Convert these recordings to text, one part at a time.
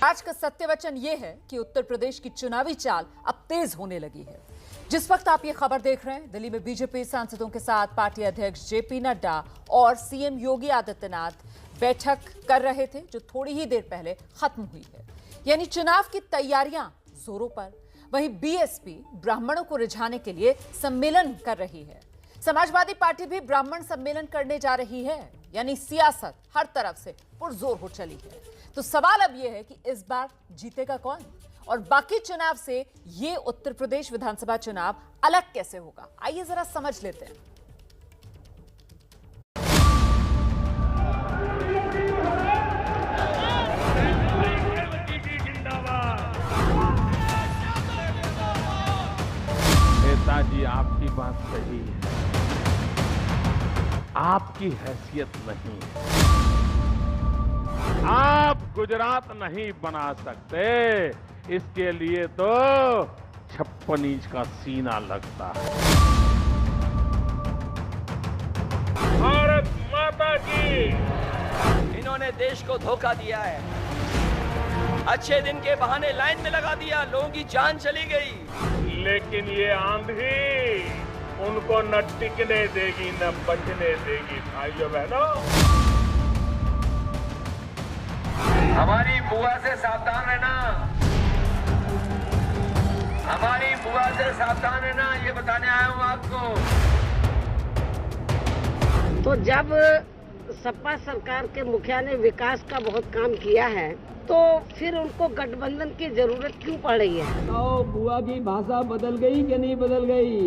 आज का सत्य वचन यह है कि उत्तर प्रदेश की चुनावी चाल अब तेज होने लगी है। जिस वक्त आप ये खबर देख रहे हैं, दिल्ली में बीजेपी सांसदों के साथ पार्टी अध्यक्ष जेपी नड्डा और सीएम योगी आदित्यनाथ बैठक कर रहे थे, जो थोड़ी ही देर पहले खत्म हुई है। यानी चुनाव की तैयारियां जोरों पर। वहीं बीएसपी ब्राह्मणों को रिझाने के लिए सम्मेलन कर रही है। समाजवादी पार्टी भी ब्राह्मण सम्मेलन करने जा रही है। यानी सियासत हर तरफ से पुरजोर हो चली है। तो सवाल अब यह है कि इस बार जीतेगा कौन, और बाकी चुनाव से ये उत्तर प्रदेश विधानसभा चुनाव अलग कैसे होगा, आइए जरा समझ लेते हैं। नेताजी, आपकी बात सही है, आपकी हैसियत नहीं है। आप गुजरात नहीं बना सकते, इसके लिए तो 56 इंच का सीना लगता है। भारत माता की। इन्होंने देश को धोखा दिया है। अच्छे दिन के बहाने लाइन में लगा दिया, लोगों की जान चली गई। लेकिन ये आंधी उनको न टिकने देगी न बचने देगी। भाइयों बहनों, हमारी बुआ से सावधान रहना, हमारी बुआ से सावधान रहना, ये बताने आया हूँ आपको। तो जब सपा सरकार के मुखिया ने विकास का बहुत काम किया है, तो फिर उनको गठबंधन की जरूरत क्यों पड़ रही है? तो बुआ की भाषा बदल गई कि नहीं बदल गई?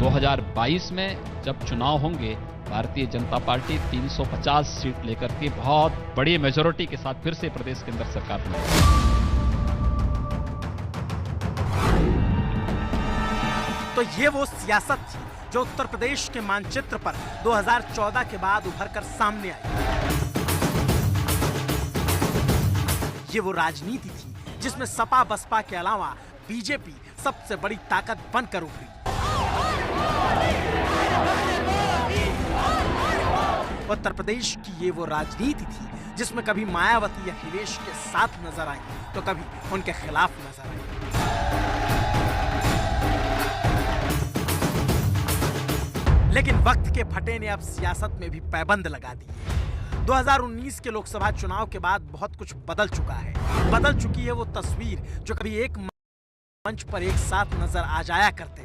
2022 में जब चुनाव होंगे, भारतीय जनता पार्टी 350 सीट लेकर के बहुत बड़ी मेजोरिटी के साथ फिर से प्रदेश के अंदर सरकार बनाएगी। तो ये वो सियासत थी जो उत्तर प्रदेश के मानचित्र पर 2014 के बाद उभर कर सामने आई। ये वो राजनीति थी जिसमें सपा बसपा के अलावा बीजेपी सबसे बड़ी ताकत बनकर उभरी। उत्तर प्रदेश की ये वो राजनीति थी जिसमें कभी मायावती अखिलेश के साथ नजर आई, तो कभी उनके खिलाफ नजर आई। लेकिन वक्त के फटे ने अब सियासत में भी पैबंद लगा दी है। 2019 के लोकसभा चुनाव के बाद बहुत कुछ बदल चुका है। बदल चुकी है वो तस्वीर जो कभी एक मंच पर एक साथ नजर आ जाया करते थे।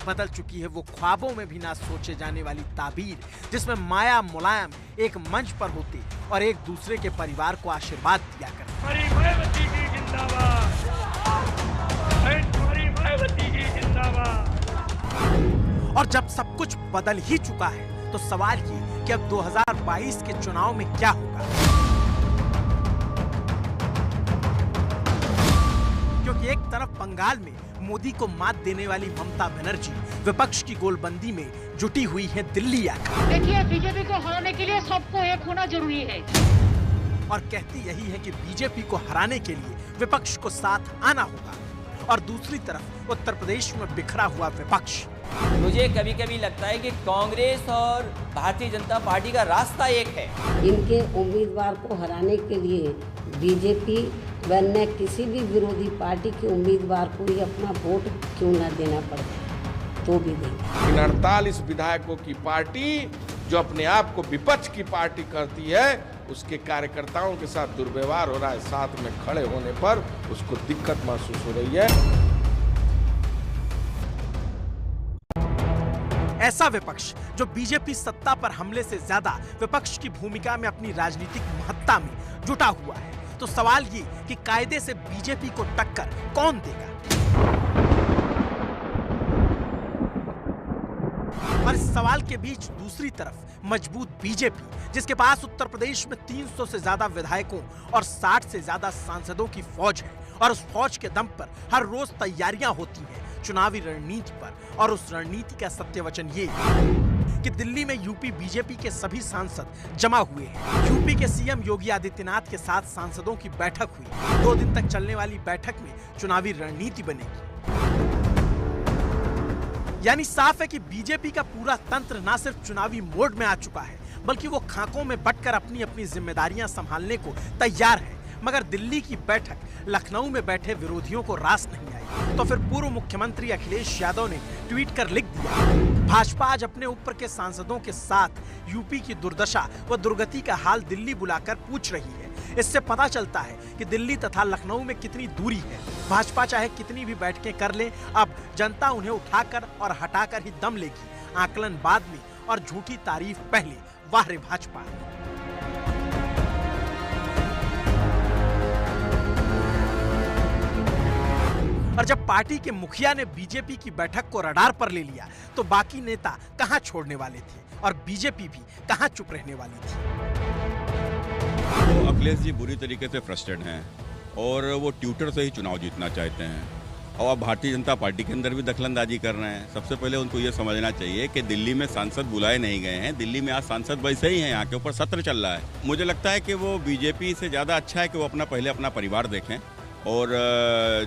बदल चुकी है वो ख्वाबों में भी ना सोचे जाने वाली ताबीर, जिसमें माया मुलायम एक मंच पर होते और एक दूसरे के परिवार को आशीर्वाद दिया करते। मायावती की जिंदाबाद, मायावती की जिंदाबाद। और जब सब कुछ बदल ही चुका है, तो सवाल ये कि अब 2022 के चुनाव में क्या होगा? क्योंकि एक तरफ बंगाल में मोदी को मात देने वाली ममता बनर्जी विपक्ष की गोलबंदी में जुटी हुई है दिल्ली आकर। देखिए, बीजेपी को हराने के लिए सबको एक होना जरूरी है, और कहती यही है कि बीजेपी को हराने के लिए विपक्ष को साथ आना होगा। और दूसरी तरफ उत्तर प्रदेश में बिखरा हुआ विपक्ष। मुझे कभी कभी लगता है कि कांग्रेस और भारतीय जनता पार्टी का रास्ता एक है। इनके उम्मीदवार को हराने के लिए बीजेपी व अन्य किसी भी विरोधी पार्टी के उम्मीदवार को ही अपना वोट क्यों न देना पड़े, तो भी देंगे। 48 विधायकों की पार्टी जो अपने आप को विपक्ष की पार्टी करती है, उसके कार्यकर्ताओं के साथ दुर्व्यवहार हो रहा है। साथ में खड़े होने पर उसको दिक्कत महसूस हो रही है। ऐसा विपक्ष जो बीजेपी सत्ता पर हमले से ज्यादा विपक्ष की भूमिका में अपनी राजनीतिक महत्ता में जुटा हुआ है। तो सवाल ये कि कायदे से बीजेपी को टक्कर कौन देगा? और इस सवाल के बीच दूसरी तरफ मजबूत बीजेपी, जिसके पास उत्तर प्रदेश में 300 से ज्यादा विधायकों और 60 से ज्यादा सांसदों की फौज है, और उस फौज के दम पर हर रोज तैयारियां होती हैं चुनावी रणनीति पर। और उस रणनीति का सत्य वचन ये कि दिल्ली में यूपी बीजेपी के सभी सांसद जमा हुए हैं। यूपी के सीएम योगी आदित्यनाथ के साथ सांसदों की बैठक हुई। 2 दिन तक चलने वाली बैठक में चुनावी रणनीति बनेगी। यानी साफ है कि बीजेपी का पूरा तंत्र न सिर्फ चुनावी मोड में आ चुका है, बल्कि वो खाकों में बंटकर अपनी अपनी जिम्मेदारियां संभालने को तैयार है। मगर दिल्ली की बैठक लखनऊ में बैठे विरोधियों को रास नहीं आई, तो फिर पूर्व मुख्यमंत्री अखिलेश यादव ने ट्वीट कर लिख दिया, भाजपा आज अपने ऊपर के सांसदों के साथ यूपी की दुर्दशा व दुर्गति का हाल दिल्ली बुलाकर पूछ रही है। इससे पता चलता है कि दिल्ली तथा लखनऊ में कितनी दूरी है। भाजपा चाहे कितनी भी बैठकें कर ले, अब जनता उन्हें उठाकर और हटाकर ही दम लेगी। आकलन बाद में और झूठी तारीफ पहले। वाह रे भाजपा। और जब पार्टी के मुखिया ने बीजेपी की बैठक को रडार पर ले लिया, तो बाकी नेता कहां छोड़ने वाले थे और बीजेपी भी कहां चुप रहने वाली थी। तो अखिलेश जी बुरी तरीके से फ्रस्ट्रेट हैं और वो ट्विटर से ही चुनाव जीतना चाहते हैं और अब भारतीय जनता पार्टी के अंदर भी दखलंदाजी कर रहे हैं। सबसे पहले उनको ये समझना चाहिए कि दिल्ली में सांसद बुलाए नहीं गए हैं। दिल्ली में आज सांसद वैसे ही हैं, यहाँ के ऊपर सत्र चल रहा है। मुझे लगता है कि वो बीजेपी से ज़्यादा अच्छा है कि वो पहले अपना परिवार देखें और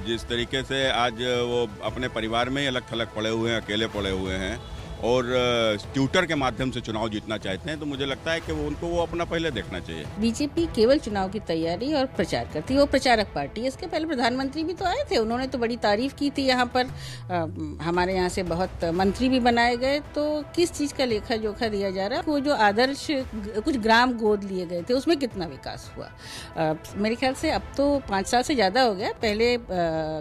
जिस तरीके से आज वो अपने परिवार में ही अलग थलग पड़े हुए हैं, अकेले पड़े हुए हैं और ट्विटर के माध्यम से चुनाव जीतना चाहते हैं, तो मुझे लगता है कि वो अपना पहले देखना चाहिए। बीजेपी केवल चुनाव की तैयारी और प्रचार करती है, वो प्रचारक पार्टी है। इसके पहले प्रधानमंत्री भी तो आए थे, उन्होंने तो बड़ी तारीफ की थी। यहाँ पर हमारे यहाँ से बहुत मंत्री भी बनाए गए, तो किस चीज का लेखा जोखा दिया जा रहा है? वो जो आदर्श कुछ ग्राम गोद लिए गए थे, उसमें कितना विकास हुआ? मेरे ख्याल से अब तो 5 साल से ज्यादा हो गया, पहले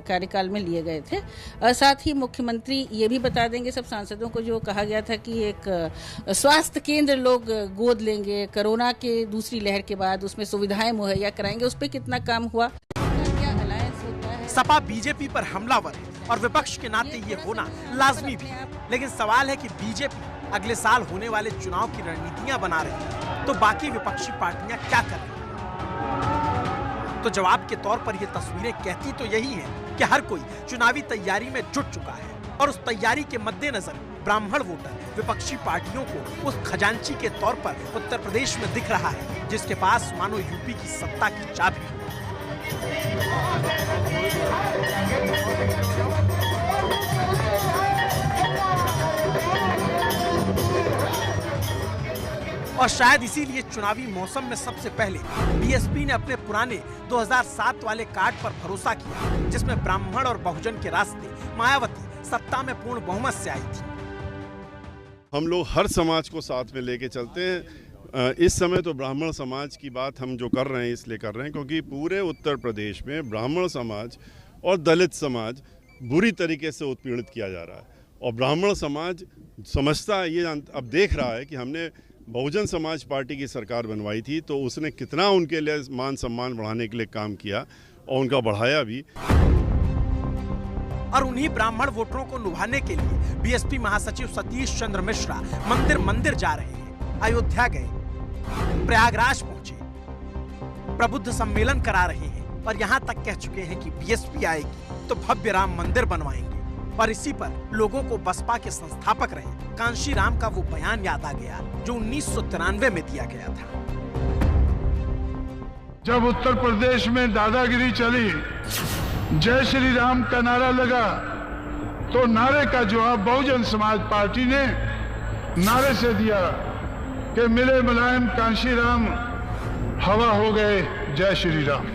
कार्यकाल में लिए गए थे। और साथ ही मुख्यमंत्री ये भी बता देंगे सब सांसदों को, जो कहा गया था कि एक स्वास्थ्य केंद्र लोग गोद लेंगे कोरोना के दूसरी लहर के बाद, उसमें सुविधाएं मुहैया कराएंगे, उस पर कितना काम हुआ? क्या अलायंस होता है? सपा बीजेपी पर हमलावर है और विपक्ष के नाते ये होना लाजमी भी है। लेकिन सवाल है कि बीजेपी अगले साल होने वाले चुनाव की रणनीतियां बना रही है, तो बाकी विपक्षी पार्टियां क्या कर रही हैं? तो जवाब के तौर पर ये तस्वीरें कहती तो यही है कि हर कोई चुनावी तैयारी में जुट चुका है और उस तैयारी के मद्देनजर ब्राह्मण वोटर विपक्षी पार्टियों को उस खजांची के तौर पर उत्तर प्रदेश में दिख रहा है, जिसके पास मानो यूपी की सत्ता की चाबी हो। और शायद इसीलिए चुनावी मौसम में सबसे पहले बीएसपी ने अपने पुराने 2007 वाले कार्ड पर भरोसा किया, जिसमें ब्राह्मण और बहुजन के रास्ते मायावती सत्ता में पूर्ण बहुमत से आई थी। हम लोग हर समाज को साथ में लेके चलते हैं। इस समय तो ब्राह्मण समाज की बात हम जो कर रहे हैं इसलिए कर रहे हैं क्योंकि पूरे उत्तर प्रदेश में ब्राह्मण समाज और दलित समाज बुरी तरीके से उत्पीड़ित किया जा रहा है और ब्राह्मण समाज समझता है, ये अब देख रहा है कि हमने बहुजन समाज पार्टी की सरकार बनवाई थी तो उसने कितना उनके लिए मान सम्मान बढ़ाने के लिए काम किया और उनका बढ़ाया भी। और उन्हीं ब्राह्मण वोटरों को लुभाने के लिए बीएसपी महासचिव सतीश चंद्र मिश्रा मंदिर जा रहे हैं। अयोध्या गए, प्रयागराज पहुंचे, प्रबुद्ध सम्मेलन करा रहे हैं और यहाँ तक कह चुके हैं कि बीएसपी आएगी तो भव्य राम मंदिर बनवाएंगे। और इसी पर लोगों को बसपा के संस्थापक रहे कांशी राम का वो बयान याद आ गया जो 1993 में दिया गया था। जब उत्तर प्रदेश में दादागिरी चली, जय श्री राम का नारा लगा, तो नारे का जवाब बहुजन समाज पार्टी ने नारे से दिया कि मिले मुलायम कांशी राम, हवा हो गए जय श्री राम।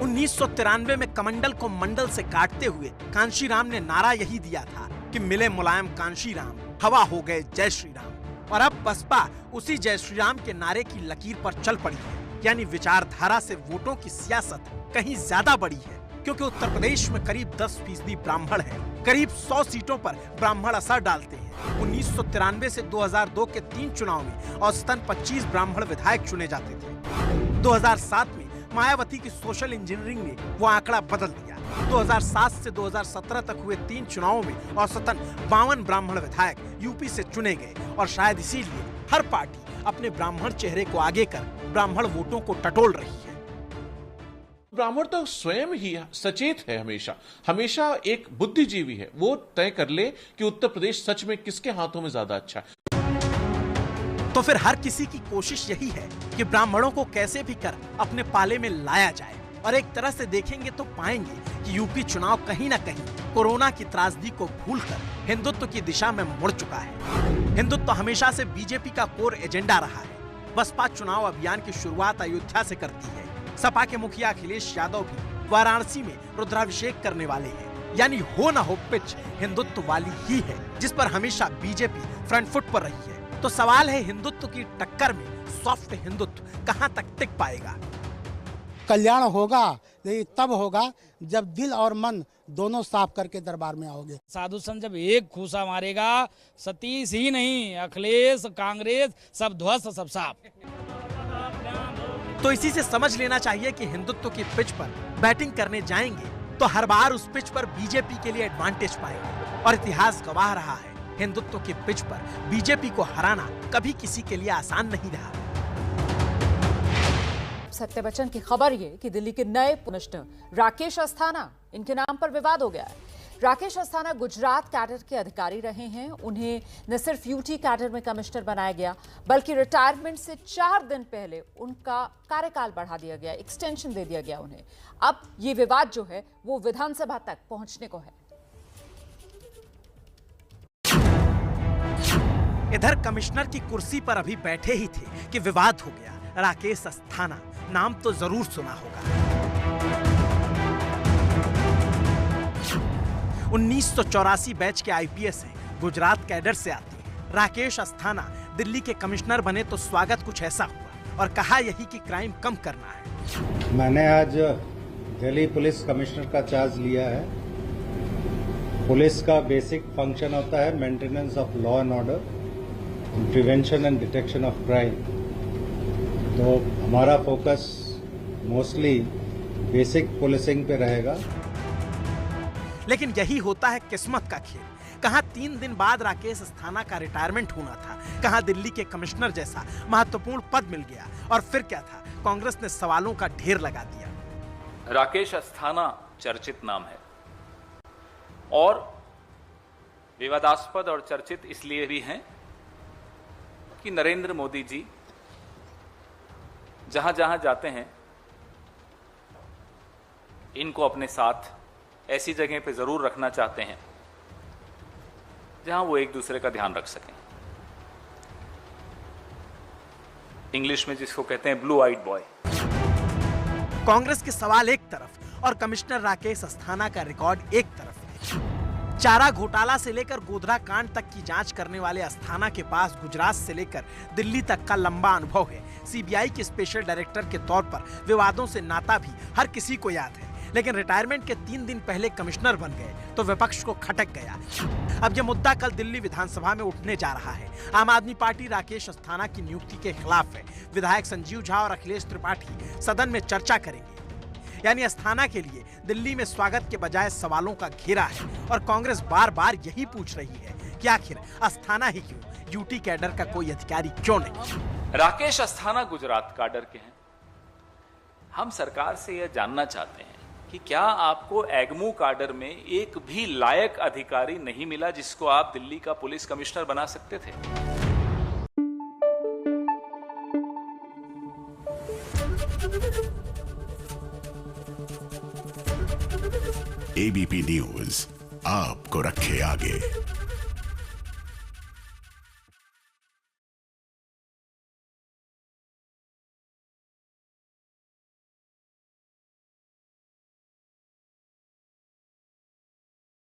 1993 में कमंडल को मंडल से काटते हुए कांशी राम ने नारा यही दिया था कि मिले मुलायम कांशी राम, हवा हो गए जय श्री राम। और अब बसपा उसी जय श्री राम के नारे की लकीर पर चल पड़ी है, यानी विचारधारा से वोटों की सियासत कहीं ज्यादा बड़ी है, क्योंकि उत्तर प्रदेश में करीब 10% ब्राह्मण है। करीब 100 सीटों पर ब्राह्मण असर डालते हैं। 1993 से 2002 के 3 चुनाव में औसतन 25 ब्राह्मण विधायक चुने जाते थे। 2007 में मायावती की सोशल इंजीनियरिंग ने वो आंकड़ा बदल दिया। 2007 से 2017 तक हुए 3 चुनावों में औसतन 52 ब्राह्मण विधायक यूपी से चुने गए और शायद इसीलिए हर पार्टी अपने ब्राह्मण चेहरे को आगे कर ब्राह्मण वोटों को टटोल रही है। ब्राह्मण तो स्वयं ही सचेत है, हमेशा एक बुद्धिजीवी है। वो तय कर ले कि उत्तर प्रदेश सच में किसके हाथों में ज्यादा अच्छा है। तो फिर हर किसी की कोशिश यही है कि ब्राह्मणों को कैसे भी कर अपने पाले में लाया जाए, और एक तरह से देखेंगे तो पाएंगे कि यूपी चुनाव कहीं ना कहीं कोरोना की त्रासदी को भूलकर हिंदुत्व की दिशा में मुड़ चुका है। हिंदुत्व हमेशा से बीजेपी का कोर एजेंडा रहा है। बसपा चुनाव अभियान की शुरुआत अयोध्या से करती है। सपा के मुखिया अखिलेश यादव भी वाराणसी में रुद्राभिषेक करने वाले हैं। यानी हो ना हो पिच हिंदुत्व वाली ही है, जिस पर हमेशा बीजेपी फ्रंट फुट पर रही है। तो सवाल है, हिंदुत्व की टक्कर में सॉफ्ट हिंदुत्व कहां तक टिक पाएगा? कल्याण होगा लेकिन तब होगा जब दिल और मन दोनों साफ करके दरबार में आओगे। साधु संत जब एक खूसा मारेगा, सतीश ही नहीं अखिलेश कांग्रेस सब ध्वस्त सब साफ। तो इसी से समझ लेना चाहिए कि हिंदुत्व की पिच पर बैटिंग करने जाएंगे तो हर बार उस पिच पर बीजेपी के लिए एडवांटेज पाएंगे। और इतिहास गवाह रहा है, हिंदुत्व की पिच पर बीजेपी को हराना कभी किसी के लिए आसान नहीं रहा। सत्य बच्चन की खबर ये कि दिल्ली के नए कमिश्नर राकेश अस्थाना, इनके नाम पर विवाद हो गया है। राकेश अस्थाना गुजरात कैडर के अधिकारी रहे हैं। उन्हें न सिर्फ यूटी कैडर में कमिश्नर बनाया गया, बल्कि रिटायरमेंट से 4 दिन पहले उनका कार्यकाल बढ़ा दिया गया, एक्सटेंशन दे दिया गया उन्हें। अब ये विवाद जो है वो विधानसभा तक पहुंचने को है। इधर कमिश्नर की कुर्सी पर अभी बैठे ही थे कि विवाद हो गया। राकेश अस्थाना नाम तो जरूर सुना होगा। 1984 बैच के आईपीएस हैं, गुजरात कैडर से आते हैं। राकेश अस्थाना दिल्ली के कमिश्नर बने तो स्वागत कुछ ऐसा हुआ और कहा यही कि क्राइम कम करना है। मैंने आज दिल्ली पुलिस कमिश्नर का चार्ज लिया है। पुलिस का बेसिक फंक्शन होता है maintenance of law and order, prevention and detection of crime. तो हमारा फोकस मोस्टली बेसिक पुलिसिंग पे रहेगा। लेकिन यही होता है किस्मत का खेल। कहां 3 दिन बाद राकेश अस्थाना का रिटायरमेंट होना था, कहां दिल्ली के कमिश्नर जैसा महत्वपूर्ण पद मिल गया, और फिर क्या था, कांग्रेस ने सवालों का ढेर लगा दिया। राकेश अस्थाना चर्चित नाम है और विवादास्पद और चर्चित इसलिए भी हैं कि नरेंद्र मोदी जी जहां जहां जाते हैं इनको अपने साथ ऐसी जगह पे जरूर रखना चाहते हैं जहां वो एक दूसरे का ध्यान रख सकें। इंग्लिश में जिसको कहते हैं ब्लू आइड बॉय। कांग्रेस के सवाल एक तरफ और कमिश्नर राकेश अस्थाना का रिकॉर्ड एक तरफ। चारा घोटाला से लेकर गोधरा कांड तक की जांच करने वाले अस्थाना के पास गुजरात से लेकर दिल्ली तक का लंबा अनुभव है। सीबीआई के स्पेशल डायरेक्टर के तौर पर विवादों से नाता भी हर किसी को याद है। लेकिन रिटायरमेंट के 3 दिन पहले कमिश्नर बन गए तो विपक्ष को खटक गया। अब यह मुद्दा कल दिल्ली विधानसभा में उठने जा रहा है। आम आदमी पार्टी राकेश अस्थाना की नियुक्ति के खिलाफ है। विधायक संजीव झा और अखिलेश त्रिपाठी सदन में चर्चा करेंगे। यानी अस्थाना के लिए दिल्ली में स्वागत के बजाय सवालों का घेरा है और कांग्रेस बार बार यही पूछ रही है कि आखिर अस्थाना ही क्यों, यूटी कैडर का कोई अधिकारी क्यों नहीं। राकेश अस्थाना गुजरात कैडर के हैं। हम सरकार से यह जानना चाहते हैं कि क्या आपको एग्मू कैडर में एक भी लायक अधिकारी नहीं मिला जिसको आप दिल्ली का पुलिस कमिश्नर बना सकते थे? एबीपी न्यूज आपको रखे आगे।